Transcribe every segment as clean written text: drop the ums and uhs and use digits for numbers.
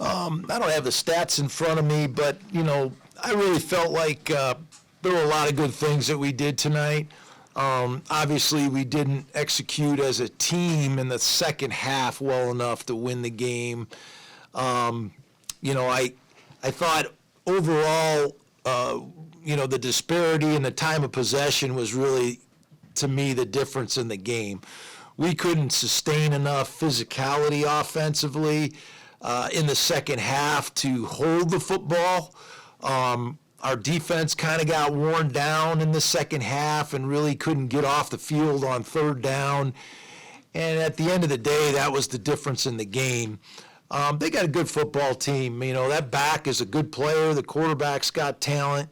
I don't have the stats in front of me, but, I really felt like there were a lot of good things that we did tonight. Obviously, we didn't execute as a team in the second half well enough to win the game. I thought overall, the disparity in the time of possession was really, to me, the difference in the game. We couldn't sustain enough physicality offensively in the second half to hold the football. Our defense kind of got worn down in the second half and really couldn't get off the field on third down. And at the end of the day, that was the difference in the game. They got a good football team. That back is a good player. The quarterback's got talent.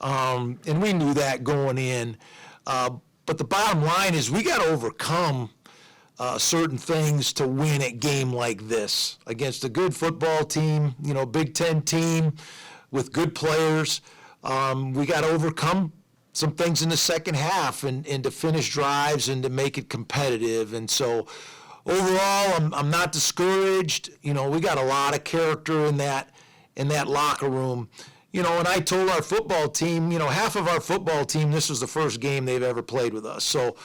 And we knew that going in. But the bottom line is we got to overcome certain things to win a game like this against a good football team, Big Ten team with good players. We got to overcome some things in the second half and to finish drives and to make it competitive. And so overall, I'm not discouraged. We got a lot of character in that locker room. And I told our football team, half of our football team, this was the first game they've ever played with us. So,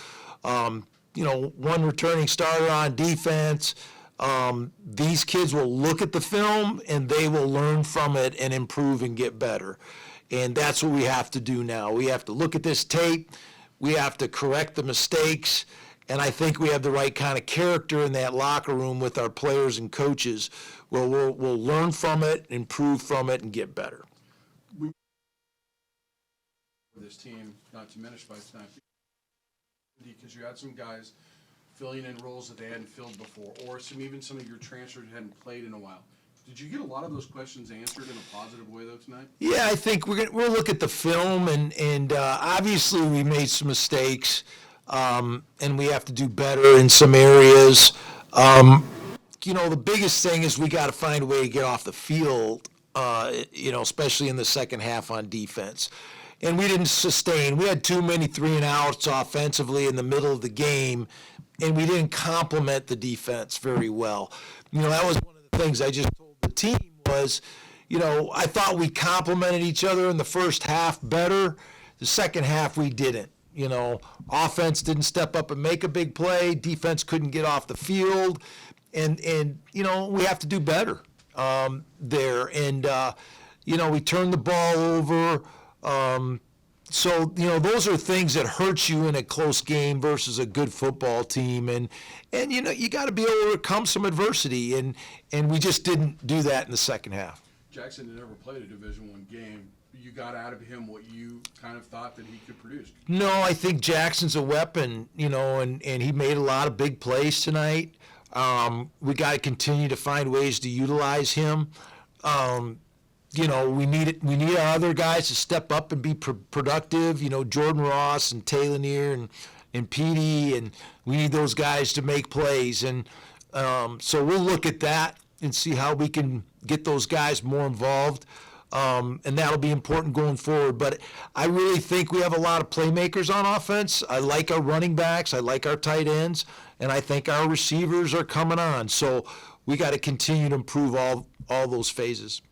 one returning starter on defense. These kids will look at the film and they will learn from it and improve and get better. And that's what we have to do now. We have to look at this tape. We have to correct the mistakes. And I think we have the right kind of character in that locker room with our players and coaches where we'll learn from it, improve from it, and get better. This team, not diminished by tonight, because you had some guys filling in roles that they hadn't filled before, or even some of your transfers hadn't played in a while. Did you get a lot of those questions answered in a positive way, though, tonight? Yeah, I think we'll look at the film, and obviously we made some mistakes, and we have to do better in some areas. The biggest thing is we got to find a way to get off the field, especially in the second half on defense. And we didn't sustain. We had too many 3-and-outs offensively in the middle of the game, and we didn't complement the defense very well. That was one of the things I just told the team was, I thought we complemented each other in the first half better. The second half we didn't. Offense didn't step up and make a big play. Defense couldn't get off the field. And we have to do better there. And, we turned the ball over. So, those are things that hurt you in a close game versus a good football team. And you got to be able to overcome some adversity. And we just didn't do that in the second half. Jackson had never played a Division I game. You got out of him what you kind of thought that he could produce. No, I think Jackson's a weapon, and he made a lot of big plays tonight. We got to continue to find ways to utilize him. We need our other guys to step up and be productive. Jordan Ross and Taylor Neer and Petey, and we need those guys to make plays. And so we'll look at that and see how we can get those guys more involved. And that'll be important going forward. But I really think we have a lot of playmakers on offense. I like our running backs. I like our tight ends. And I think our receivers are coming on. So we got to continue to improve all those phases.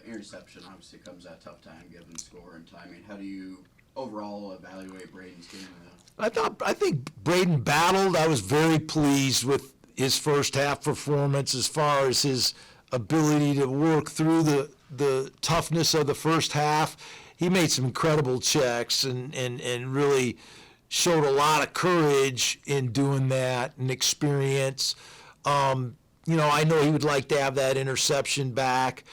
Interception obviously comes at a tough time given score and timing. How do you overall evaluate Braden's game? I think Braden battled. I was very pleased with his first half performance as far as his ability to work through the toughness of the first half. He made some incredible checks and really showed a lot of courage in doing that and experience. I know he would like to have that interception back.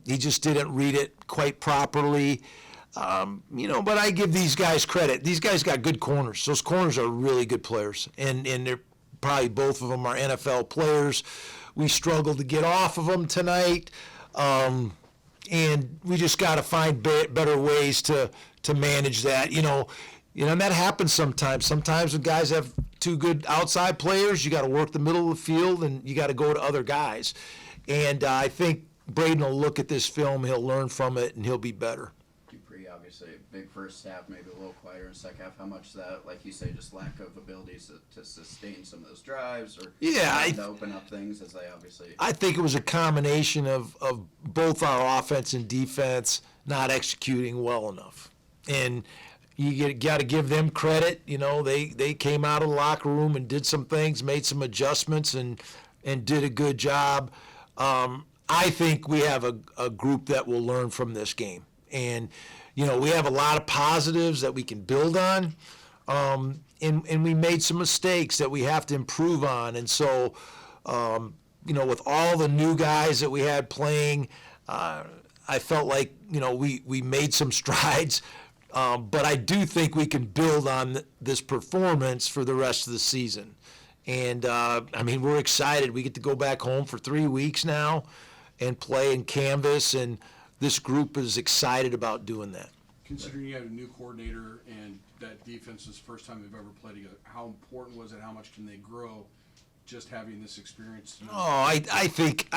He just didn't read it quite properly. But I give these guys credit. These guys got good corners. Those corners are really good players, and they're probably both of them are NFL players. We struggled to get off of them tonight, and we just got to find better ways to manage that. And that happens sometimes. Sometimes when guys have two good outside players, you got to work the middle of the field, and you got to go to other guys. And I think Braden will look at this film, he'll learn from it, and he'll be better. Dupree obviously big first half, maybe a little quieter in the second half. How much that, like you say, just lack of abilities to sustain some of those drives, or to open up things as they obviously. I think it was a combination of both our offense and defense not executing well enough. And you got to give them credit. You know, they came out of the locker room and did some things, made some adjustments, and did a good job. I think we have a group that will learn from this game. And, you know, we have a lot of positives that we can build on. And we made some mistakes that we have to improve on. And so, you know, with all the new guys that we had playing, I felt like, you know, we made some strides. But I do think we can build on this performance for the rest of the season. And, I mean, we're excited. We get to go back home for 3 weeks now and play and canvas, and this group is excited about doing that. Considering you have a new coordinator and that defense is the first time they've ever played together, how important was it? How much can they grow just having this experience? Oh, I think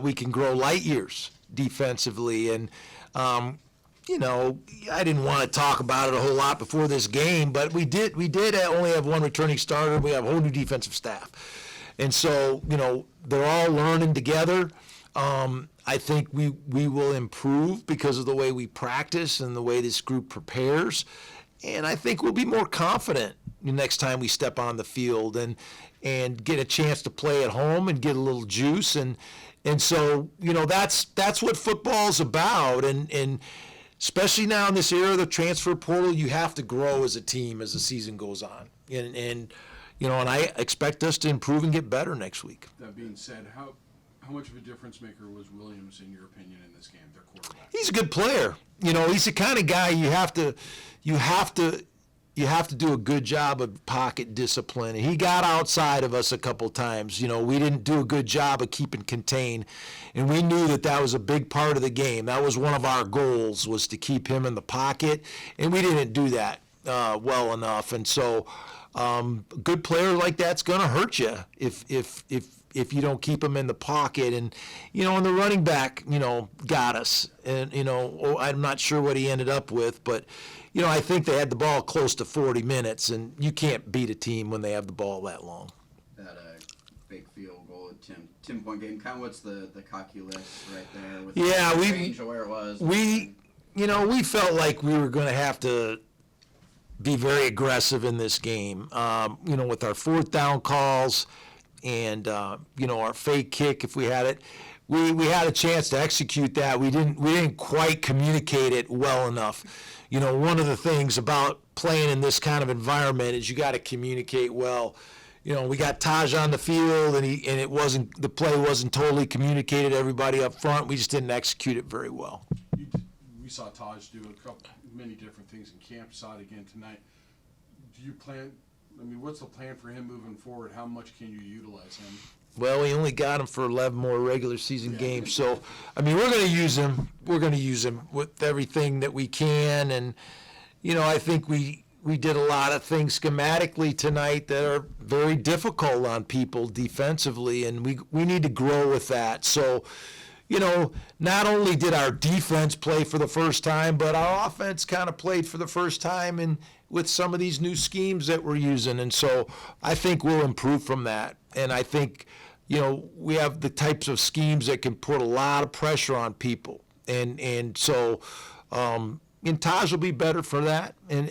we can grow light years defensively. And, you know, I didn't want to talk about it a whole lot before this game, but we did only have one returning starter. We have a whole new defensive staff. And so, you know, they're all learning together. I think we will improve because of the way we practice and the way this group prepares. And I think we'll be more confident the next time we step on the field and get a chance to play at home and get a little juice. And so, you know, that's what football's about. And especially now in this era of the transfer portal, you have to grow as a team as the season goes on. And you know, and I expect us to improve and get better next week. That being said, how much of a difference maker was Williams, in your opinion, in this game, their quarterback? He's a good player. You know, he's the kind of guy you have to do a good job of pocket discipline. And he got outside of us a couple times. You know, we didn't do a good job of keeping contained, and we knew that was a big part of the game. That was one of our goals, was to keep him in the pocket, and we didn't do that well enough. And so, a good player like that's going to hurt you if you don't keep him in the pocket. And, you know, and the running back, you know, got us. And, you know, I'm not sure what he ended up with, but, you know, I think they had the ball close to 40 minutes, and you can't beat a team when they have the ball that long. That big field goal, 10-point game. Kind of what's the calculus right there with yeah, the range of where it was? We felt like we were going to have to be very aggressive in this game, you know, with our fourth down calls and, you know, our fake kick if we had it. We had a chance to execute that. We didn't quite communicate it well enough. You know, one of the things about playing in this kind of environment is you got to communicate well. You know, we got Taj on the field, and the play wasn't totally communicated to everybody up front. We just didn't execute it very well. We saw Taj do many different things in camp. Saw it again tonight. Do you plan? I mean, what's the plan for him moving forward? How much can you utilize him? Well, we only got him for 11 more regular season games. So, I mean, we're going to use him. We're going to use him with everything that we can. And, you know, I think we did a lot of things schematically tonight that are very difficult on people defensively, and we need to grow with that. So, you know, not only did our defense play for the first time, but our offense kind of played for the first time and with some of these new schemes that we're using. And so I think we'll improve from that. And I think, you know, we have the types of schemes that can put a lot of pressure on people. And so and Taj will be better for that. And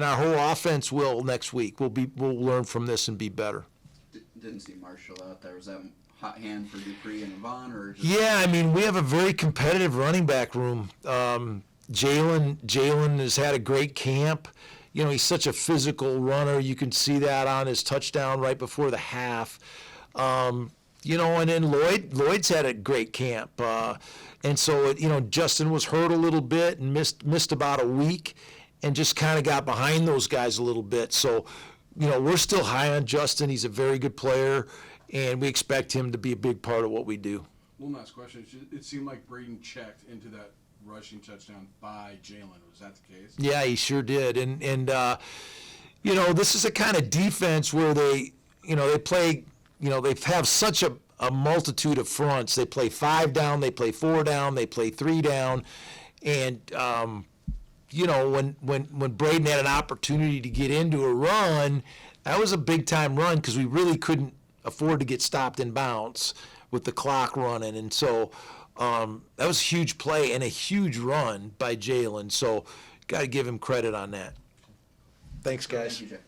our whole offense will next week. We'll learn from this and be better. Didn't see Marshall out there. Was that hot hand for Dupree and Yvonne, or just... Yeah, I mean, we have a very competitive running back room. Jalen has had a great camp. You know, he's such a physical runner. You can see that on his touchdown right before the half. You know, and then Lloyd's had a great camp. And so, you know, Justin was hurt a little bit and missed about a week and just kind of got behind those guys a little bit. So, you know, we're still high on Justin. He's a very good player, and we expect him to be a big part of what we do. One last question. It seemed like Braden checked into that rushing touchdown by Jalen. Was that the case? Yeah, he sure did. And you know, this is a kind of defense where they play, you know, they have such a multitude of fronts. They play 5 down, they play 4 down, they play 3 down. And, you know, when Braden had an opportunity to get into a run, that was a big time run because we really couldn't afford to get stopped in bounds with the clock running. And so that was a huge play and a huge run by Jalen. So got to give him credit on that. Thanks, guys. Thank you, Jay.